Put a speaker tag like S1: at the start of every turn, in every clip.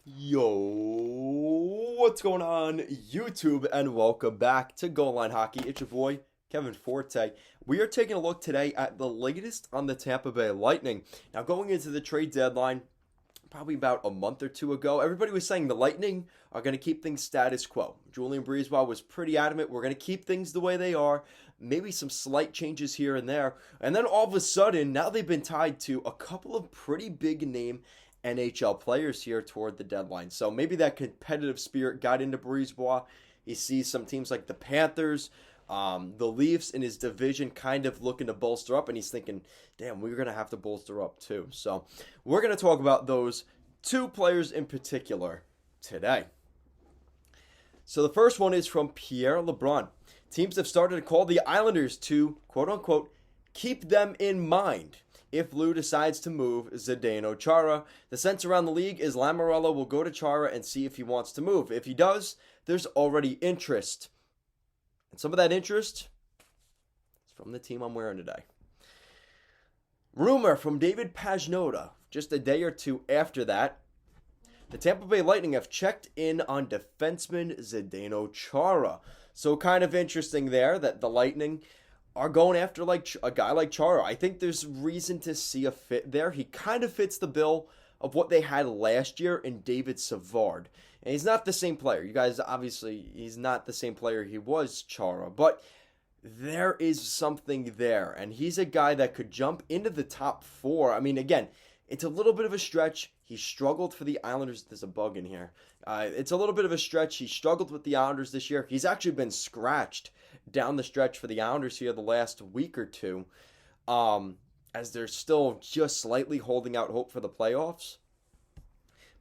S1: Yo, what's going on, YouTube, and welcome back to Goal Line Hockey. It's your boy, Kevin Forte. We are taking a look today at the latest on the Tampa Bay Lightning. Now, going into the trade deadline, probably about a month or two ago, everybody was saying the Lightning are going to keep things status quo. Julien Brisebois was pretty adamant, we're going to keep things the way they are, maybe some slight changes here and there. And then all of a sudden, now they've been tied to a couple of pretty big name NHL players here toward the deadline. So maybe that competitive spirit got into Brisebois. He sees some teams like the Panthers, the Leafs in his division kind of looking to bolster up, and he's thinking, damn, we're going to have to bolster up too. So we're going to talk about those two players in particular today. So the first one is from Pierre LeBrun. Teams have started to call the Islanders to, quote-unquote, keep them in mind if Lou decides to move Zdeno Chara. The sense around the league is Lamoriello will go to Chara and see if he wants to move. If he does, there's already interest. And some of that interest is from the team I'm wearing today. Rumor from David Pagnotta, just a day or two after that, the Tampa Bay Lightning have checked in on defenseman Zdeno Chara. So kind of interesting there that the Lightning are going after like a guy like Chara. I think there's reason to see a fit there. He kind of fits the bill of what they had last year in David Savard. And he's not the same player. You guys, obviously, he's not the same player he was, Chara. But there is something there. And he's a guy that could jump into the top four. I mean, again, it's a little bit of a stretch. He struggled for the Islanders. There's a bug in here. It's a little bit of a stretch. He struggled with the Islanders this year. He's actually been scratched down the stretch for the Islanders here the last week or two, as they're still just slightly holding out hope for the playoffs.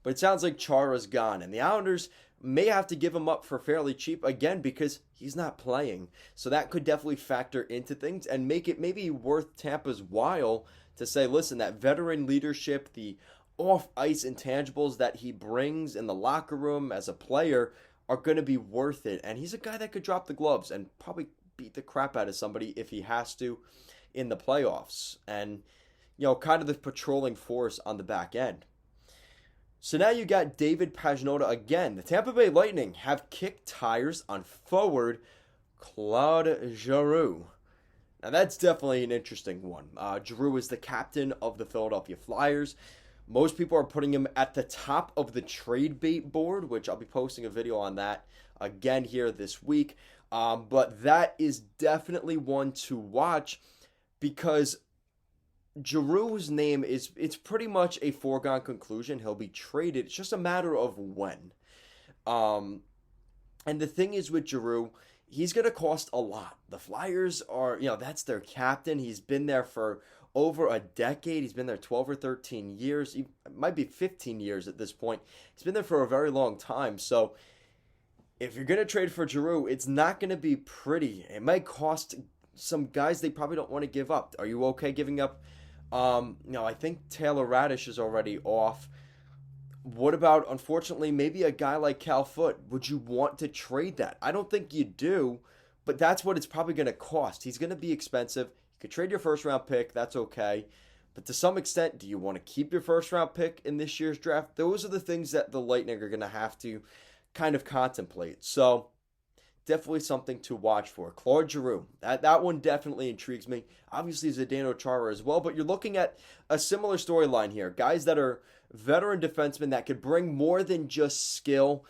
S1: But it sounds like Chara's gone, and the Islanders may have to give him up for fairly cheap again because he's not playing. So that could definitely factor into things and make it maybe worth Tampa's while to say, listen, that veteran leadership, the off-ice intangibles that he brings in the locker room as a player are going to be worth it. And he's a guy that could drop the gloves and probably beat the crap out of somebody if he has to in the playoffs. And, you know, kind of the patrolling force on the back end. So now you got David Pagnotta again. The Tampa Bay Lightning have kicked tires on forward Claude Giroux. Now that's definitely an interesting one. Giroux is the captain of the Philadelphia Flyers. Most people are putting him at the top of the trade bait board, which I'll be posting a video on that again here this week. But that is definitely one to watch because Giroux's name it's pretty much a foregone conclusion. He'll be traded. It's just a matter of when. And the thing is with Giroux, he's going to cost a lot. The Flyers are, that's their captain. He's been there for over a decade. He's been there 12 or 13 years. It might be 15 years at this point. He's been there for a very long time. So if you're going to trade for Giroux, it's not going to be pretty. It might cost some guys they probably don't want to give up. Are you okay giving up? I think Taylor Radish is already off. What about, unfortunately, maybe a guy like Cal Foote? Would you want to trade that? I don't think you do, but that's what it's probably going to cost. He's going to be expensive. You could trade your first-round pick. That's okay. But to some extent, do you want to keep your first-round pick in this year's draft? Those are the things that the Lightning are going to have to kind of contemplate. So definitely something to watch for. Claude Giroux, that one definitely intrigues me. Obviously, Zdeno Chara as well, but you're looking at a similar storyline here. Guys that are veteran defensemen that could bring more than just skill.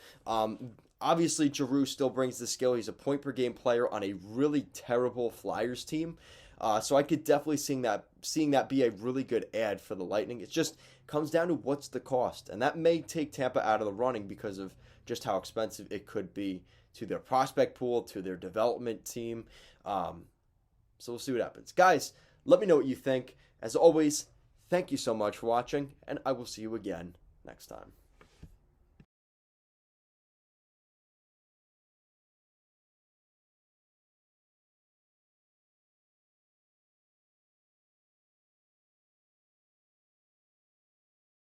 S1: Obviously, Giroux still brings the skill. He's a point-per-game player on a really terrible Flyers team. So I could definitely seeing that be a really good ad for the Lightning. It just comes down to what's the cost. And that may take Tampa out of the running because of just how expensive it could be to their prospect pool, to their development team. So we'll see what happens. Guys, let me know what you think. As always, thank you so much for watching, and I will see you again next time.